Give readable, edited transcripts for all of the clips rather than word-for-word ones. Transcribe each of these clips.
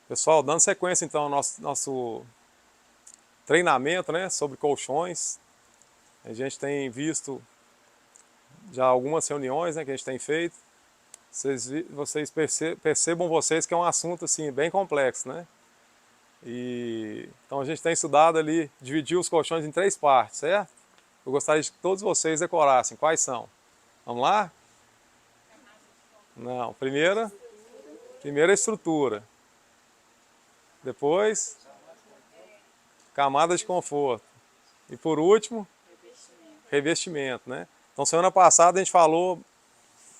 Pessoal, dando sequência então ao nosso treinamento, né, sobre colchões. A gente tem visto já algumas reuniões, né, que a gente tem feito. Vocês percebam vocês que é um assunto assim bem complexo, né? Então a gente tem estudado ali, dividir os colchões em 3 partes, certo? Eu gostaria de que todos vocês decorassem. Quais são? Vamos lá? Não. Primeira a estrutura. Depois, camada de conforto. E por último, revestimento, né? Então semana passada a gente falou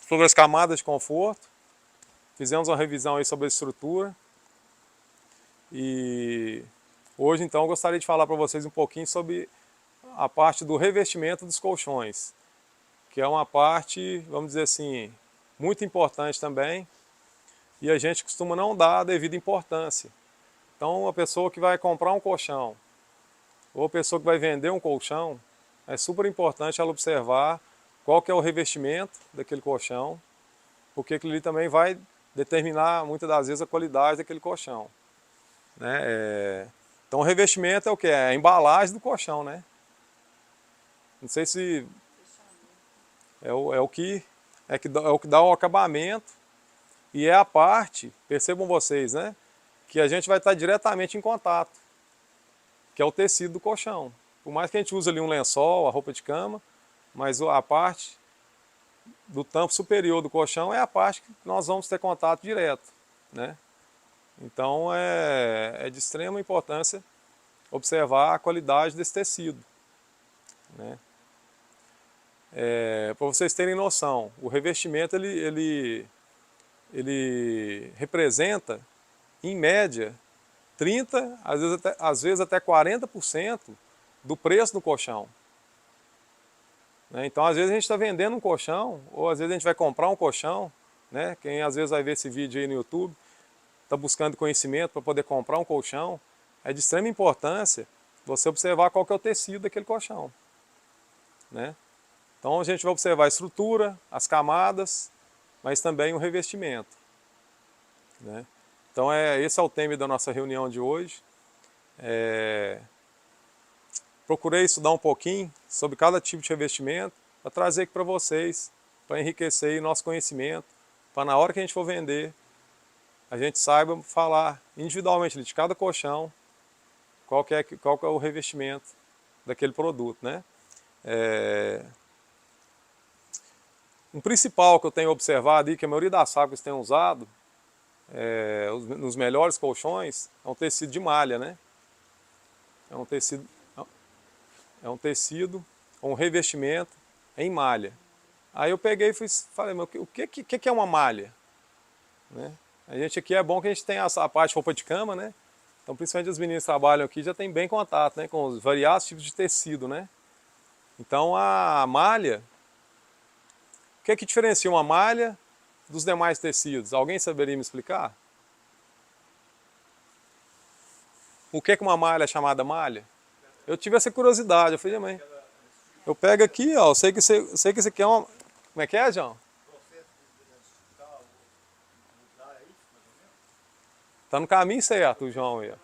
sobre as camadas de conforto, fizemos uma revisão aí sobre a estrutura e hoje então eu gostaria de falar para vocês um pouquinho sobre a parte do revestimento dos colchões, que é uma parte, vamos dizer assim, muito importante também e a gente costuma não dar a devida importância. Então a pessoa que vai comprar um colchão ou a pessoa que vai vender um colchão, é super importante ela observar qual que é o revestimento daquele colchão, porque aquilo ali também vai determinar muitas das vezes a qualidade daquele colchão, né? Então o revestimento é o que? É a embalagem do colchão, né? Não sei se é o que é o que dá o acabamento e é a parte, percebam vocês, né? Que a gente vai estar diretamente em contato, que é o tecido do colchão. Por mais que a gente use ali um lençol, a roupa de cama, mas a parte do tampo superior do colchão é a parte que nós vamos ter contato direto, né? Então é de extrema importância observar a qualidade desse tecido, né? Para vocês terem noção, o revestimento ele representa, em média, 30, às vezes até 40% do preço do colchão, né? Então às vezes a gente está vendendo um colchão, ou às vezes a gente vai comprar um colchão, né? Quem às vezes vai ver esse vídeo aí no YouTube, está buscando conhecimento para poder comprar um colchão, é de extrema importância você observar qual que é o tecido daquele colchão, né? Então a gente vai observar a estrutura, as camadas, mas também o revestimento, né? Então esse é o tema da nossa reunião de hoje. Procurei estudar um pouquinho sobre cada tipo de revestimento para trazer aqui para vocês, para enriquecer aí nosso conhecimento, para na hora que a gente for vender, a gente saiba falar individualmente de cada colchão qual que é o revestimento daquele produto, né? Um principal que eu tenho observado e que a maioria das fábricas tem usado nos melhores colchões é um tecido de malha, né? É um tecido, um revestimento em malha. Aí eu peguei e falei, mas o que é uma malha? Né? A gente aqui é bom que a gente tem a parte de roupa de cama, né? Então principalmente os meninos que trabalham aqui já tem bem contato, né? Com os variados tipos de tecido, né? Então a malha, o que é que diferencia uma malha dos demais tecidos? Alguém saberia me explicar? O que é que uma malha é chamada malha? Eu tive essa curiosidade, eu falei, mãe, eu pego aqui, ó, eu sei que isso aqui é uma... Como é que é, João? Tá no caminho certo, o João aí, ó.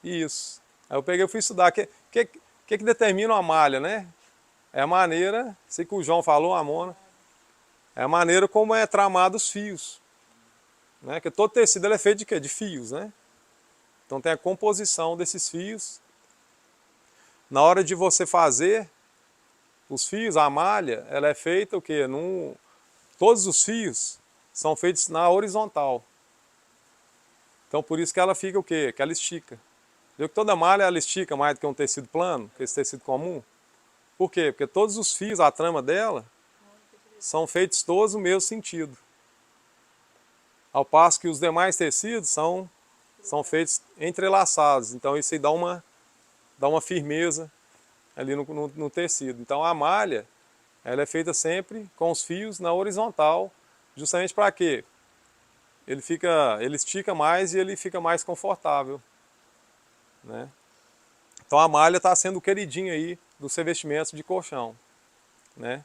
Isso. Aí eu peguei e fui estudar. Que determina uma malha, né? É a maneira, sei que o João falou, a Mona, é a maneira como é tramado os fios. Né? Que todo tecido ele é feito de quê? De fios, né? Então tem a composição desses fios. Na hora de você fazer os fios, a malha, ela é feita o quê? Todos os fios são feitos na horizontal. Então por isso que ela fica o quê? Que ela estica. Viu que toda malha ela estica mais do que um tecido plano, que esse tecido comum? Por quê? Porque todos os fios, a trama dela, são feitos todos no mesmo sentido. Ao passo que os demais tecidos são feitos entrelaçados. Então isso aí dá uma firmeza ali no tecido. Então a malha, ela é feita sempre com os fios na horizontal, justamente para quê? Ele estica mais e ele fica mais confortável, né? Então a malha está sendo o queridinho aí dos revestimentos de colchão, né?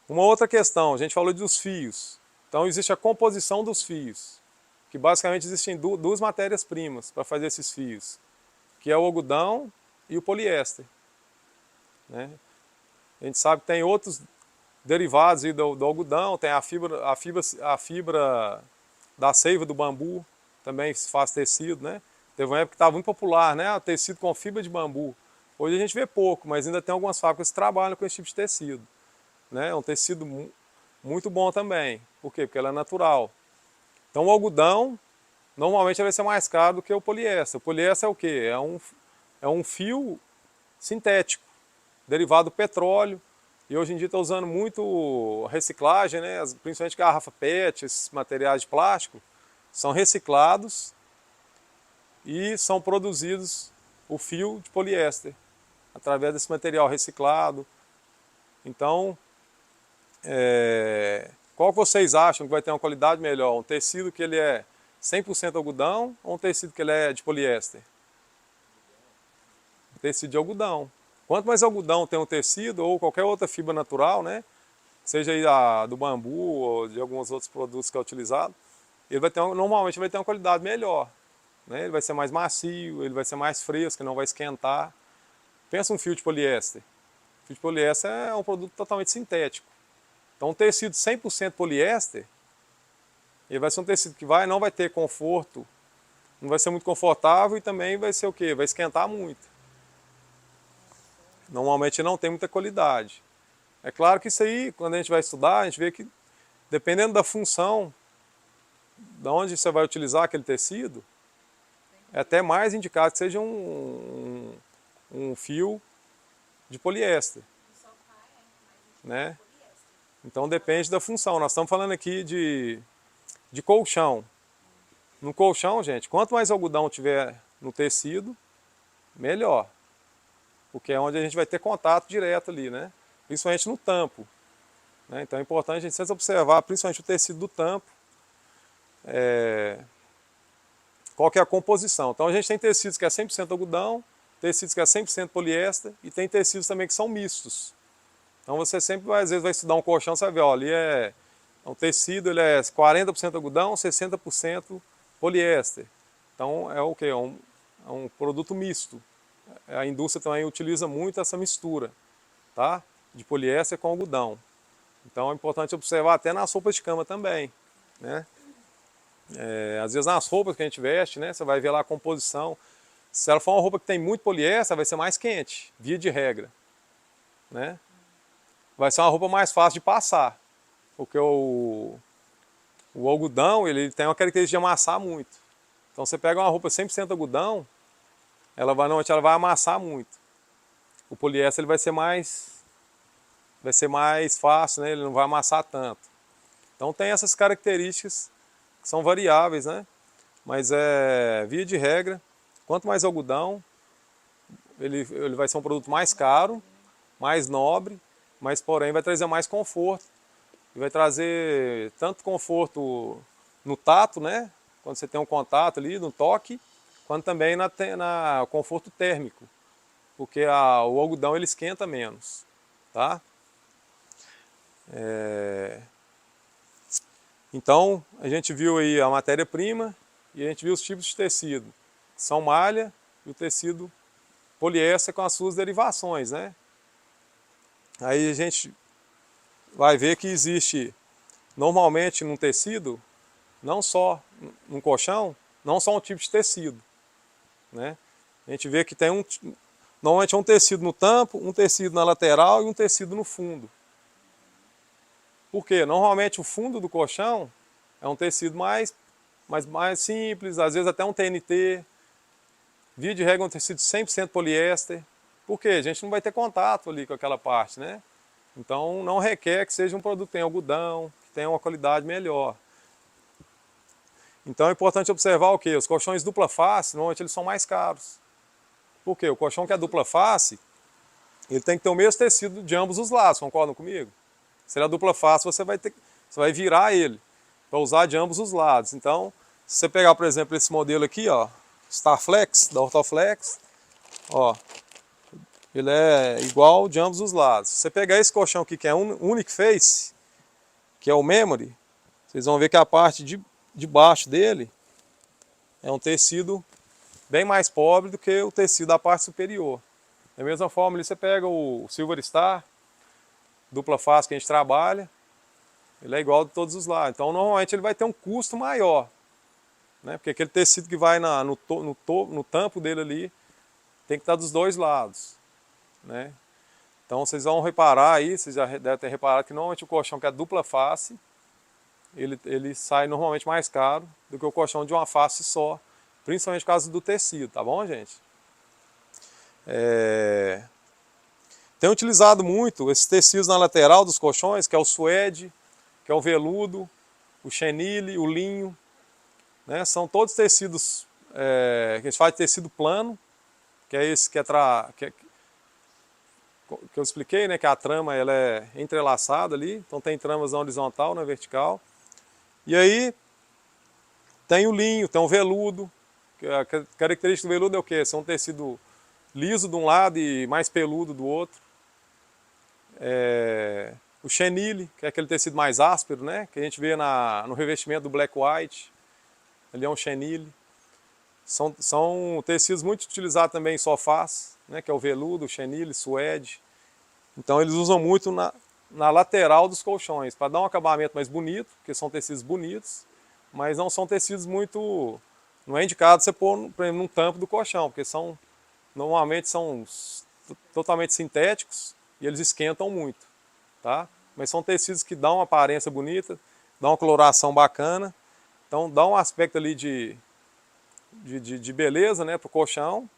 Uma outra questão, a gente falou dos fios. Então existe a composição dos fios, que basicamente existem duas matérias-primas para fazer esses fios, que é o algodão e o poliéster, né? A gente sabe que tem outros derivados aí do algodão, tem a fibra da seiva do bambu, também se faz tecido, né? Teve uma época que estava muito popular, né? O tecido com fibra de bambu. Hoje a gente vê pouco, mas ainda tem algumas fábricas que trabalham com esse tipo de tecido, né? É um tecido muito bom também. Por quê? Porque ela é natural. Então o algodão, normalmente vai ser mais caro do que o poliéster. O poliéster é o quê? É um fio sintético, derivado do petróleo. E hoje em dia está usando muito reciclagem, né? Principalmente garrafa PET, esses materiais de plástico, são reciclados e são produzidos o fio de poliéster, através desse material reciclado. Então, qual vocês acham que vai ter uma qualidade melhor? Um tecido que ele é 100% algodão ou um tecido que ele é de poliéster? Tecido de algodão. Quanto mais algodão tem um tecido ou qualquer outra fibra natural, né? Seja aí do bambu ou de alguns outros produtos que é utilizado, ele vai ter normalmente vai ter uma qualidade melhor, né? Ele vai ser mais macio, ele vai ser mais fresco, não vai esquentar. Pensa um fio de poliéster. O fio de poliéster é um produto totalmente sintético. Então um tecido 100% poliéster, ele vai ser um tecido que não vai ter conforto, não vai ser muito confortável e também vai ser o quê? Vai esquentar muito. Normalmente não tem muita qualidade. É claro que isso aí, quando a gente vai estudar, a gente vê que dependendo da função, de onde você vai utilizar aquele tecido, é até mais indicado que seja um fio de poliéster, né? Então depende da função. Nós estamos falando aqui de colchão. No colchão, gente, quanto mais algodão tiver no tecido, melhor. Porque é onde a gente vai ter contato direto ali, né? Principalmente no tampo, né? Então é importante a gente sempre observar, principalmente o tecido do tampo, qual que é a composição. Então a gente tem tecidos que é 100% algodão, tecidos que é 100% poliéster e tem tecidos também que são mistos. Então você sempre, às vezes, vai estudar um colchão, você vai ver, ó, ali é um tecido, ele é 40% algodão, 60% poliéster. Então é o quê? É um produto misto. A indústria também utiliza muito essa mistura, tá? De poliéster com algodão. Então é importante observar até nas roupas de cama também, né? Às vezes nas roupas que a gente veste, né, você vai ver lá a composição. Se ela for uma roupa que tem muito poliéster, vai ser mais quente, via de regra, né? Vai ser uma roupa mais fácil de passar, porque o algodão ele tem uma característica de amassar muito. Então você pega uma roupa 100% algodão, normalmente ela vai amassar muito. O poliéster ele vai ser mais fácil, né? Ele não vai amassar tanto. Então tem essas características que são variáveis, né? Mas via de regra, quanto mais algodão, ele vai ser um produto mais caro, mais nobre, mas porém vai trazer mais conforto. E vai trazer tanto conforto no tato, né? Quando você tem um contato ali, no toque, quanto também na conforto térmico, porque o algodão ele esquenta menos, tá? Então a gente viu aí a matéria-prima e a gente viu os tipos de tecido, que são malha e o tecido poliéster com as suas derivações, né? Aí a gente vai ver que existe normalmente num tecido, não só num colchão, não só um tipo de tecido, né? A gente vê que tem normalmente é um tecido no tampo, um tecido na lateral e um tecido no fundo. Por quê? Normalmente o fundo do colchão é um tecido mais simples, às vezes até um TNT. Via de regra é um tecido 100% poliéster. Por quê? A gente não vai ter contato ali com aquela parte, né? Então não requer que seja um produto que tenha algodão, que tenha uma qualidade melhor. Então é importante observar o quê? Os colchões dupla face, normalmente eles são mais caros. Por quê? O colchão que é dupla face, ele tem que ter o mesmo tecido de ambos os lados, concordam comigo? Se ele é dupla face, você vai virar ele para usar de ambos os lados. Então, se você pegar, por exemplo, esse modelo aqui, ó, Starflex, da Orthoflex, ó, ele é igual de ambos os lados. Se você pegar esse colchão aqui que é Unique Face, que é o Memory, vocês vão ver que a parte de baixo dele é um tecido bem mais pobre do que o tecido da parte superior. Da mesma forma, ali você pega o Silver Star, dupla face que a gente trabalha, ele é igual de todos os lados. Então, normalmente ele vai ter um custo maior, né? Porque aquele tecido que vai no tampo dele ali tem que estar dos dois lados, né? Então, vocês vão reparar aí, vocês já devem ter reparado que normalmente o colchão que é dupla face, ele sai normalmente mais caro do que o colchão de uma face só, principalmente por causa do tecido, tá bom, gente? Tem utilizado muito esses tecidos na lateral dos colchões, que é o suede, que é o veludo, o chenille, o linho, né? São todos tecidos que a gente fala de tecido plano, que é esse que eu expliquei, né? Que a trama ela é entrelaçada ali, então tem tramas na horizontal, na vertical. E aí tem o linho, tem o veludo. A característica do veludo é o quê? São um tecido liso de um lado e mais peludo do outro. O chenille, que é aquele tecido mais áspero, né? Que a gente vê no revestimento do black white. Ali é um chenille. São tecidos muito utilizados também em sofás, né? Que é o veludo, o chenille, suede. Então eles usam muito na lateral dos colchões, para dar um acabamento mais bonito, porque são tecidos bonitos, mas não são tecidos muito... Não é indicado você pôr, por exemplo, num tampo do colchão, porque normalmente são totalmente sintéticos e eles esquentam muito, tá? Mas são tecidos que dão uma aparência bonita, dão uma coloração bacana, então dá um aspecto ali de beleza, né, para o colchão.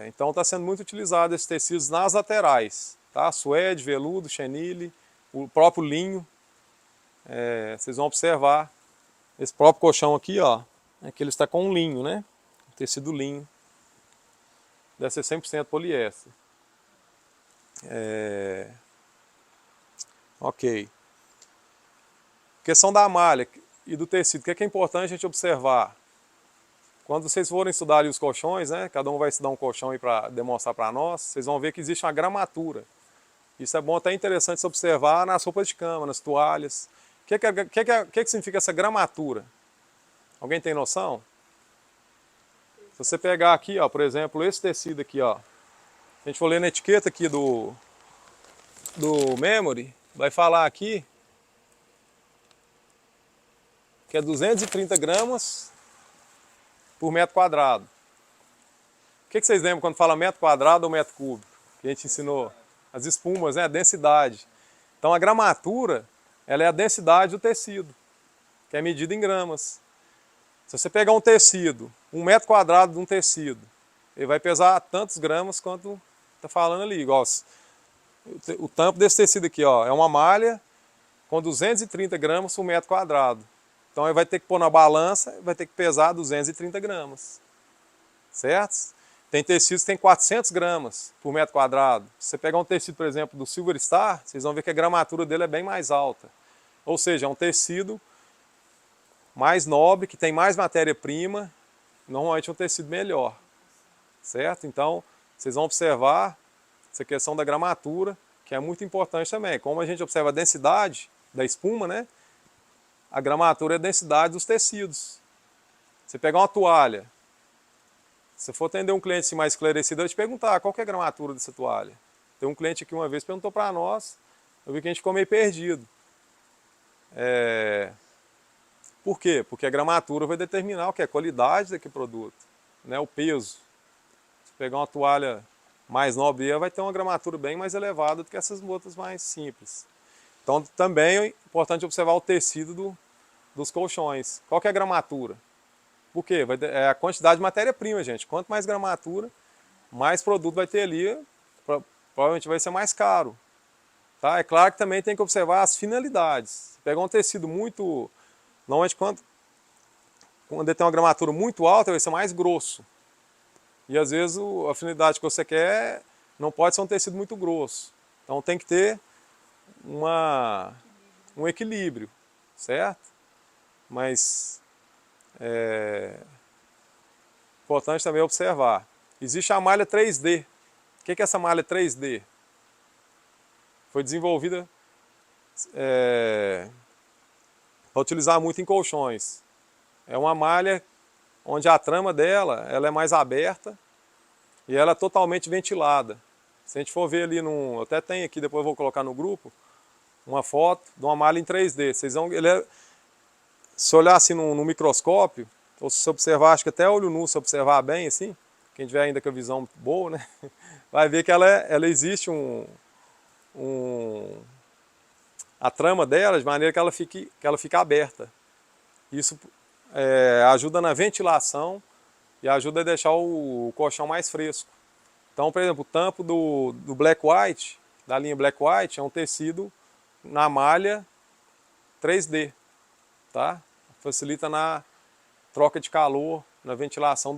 Então está sendo muito utilizado esses tecidos nas laterais, tá? Suede, veludo, chenille, o próprio linho. Vocês vão observar esse próprio colchão aqui, ó, que ele está com um linho, né? Tecido linho. Deve ser 100% poliéster. Ok. Questão da malha e do tecido. O que é importante a gente observar? Quando vocês forem estudar ali os colchões, né? Cada um vai estudar um colchão aí para demonstrar para nós. Vocês vão ver que existe uma gramatura. Isso é bom, até interessante se observar nas roupas de cama, nas toalhas. O que significa essa gramatura? Alguém tem noção? Se você pegar aqui, ó, por exemplo, esse tecido aqui, ó, a gente for ler na etiqueta aqui do Memory, vai falar aqui que é 230 gramas por metro quadrado. O que vocês lembram quando fala metro quadrado ou metro cúbico? Que a gente ensinou as espumas, né? A densidade. Então a gramatura, ela é a densidade do tecido, que é medida em gramas. Se você pegar um tecido, 1 metro quadrado de um tecido, ele vai pesar tantos gramas quanto está falando ali. Igual o tampo desse tecido aqui, ó, é uma malha com 230 gramas por metro quadrado. Então ele vai ter que pôr na balança, vai ter que pesar 230 gramas. Certo? Tem tecidos que tem 400 gramas por metro quadrado. Se você pegar um tecido, por exemplo, do Silver Star, vocês vão ver que a gramatura dele é bem mais alta. Ou seja, é um tecido mais nobre, que tem mais matéria-prima, normalmente é um tecido melhor. Certo? Então, vocês vão observar essa questão da gramatura, que é muito importante também. Como a gente observa a densidade da espuma, né? A gramatura é a densidade dos tecidos. Você pegar uma toalha, se for atender um cliente assim, mais esclarecido, eu te perguntar qual que é a gramatura dessa toalha. Tem um cliente aqui uma vez perguntou para nós, eu vi que a gente ficou meio perdido. Por quê? Porque a gramatura vai determinar o que é a qualidade daquele produto, né? O peso. Se pegar uma toalha mais nobre, ela vai ter uma gramatura bem mais elevada do que essas outras mais simples. Então também é importante observar o tecido dos colchões. Qual que é a gramatura? Por quê? É a quantidade de matéria-prima, gente. Quanto mais gramatura, mais produto vai ter ali, provavelmente vai ser mais caro. Tá? É claro que também tem que observar as finalidades. Pegar um tecido muito... Normalmente quando ele tem uma gramatura muito alta, vai ser mais grosso. E às vezes a finalidade que você quer não pode ser um tecido muito grosso. Então tem que ter um equilíbrio, certo? Mas importante também observar. Existe a malha 3D. O que é essa malha 3D? Foi desenvolvida para utilizar muito em colchões. É uma malha onde a trama dela ela é mais aberta e ela é totalmente ventilada. Se a gente for ver ali, eu até tem aqui, depois eu vou colocar no grupo, uma foto de uma malha em 3D. Vocês vão, se olhar assim no microscópio, ou se você observar, acho que até olho nu, se observar bem assim, quem tiver ainda com a visão boa, né, vai ver que ela existe a trama dela de maneira que ela fique aberta. Isso ajuda na ventilação e ajuda a deixar o colchão mais fresco. Então, por exemplo, o tampo do Black White, da linha Black White, é um tecido na malha 3D, tá? Facilita na troca de calor, na ventilação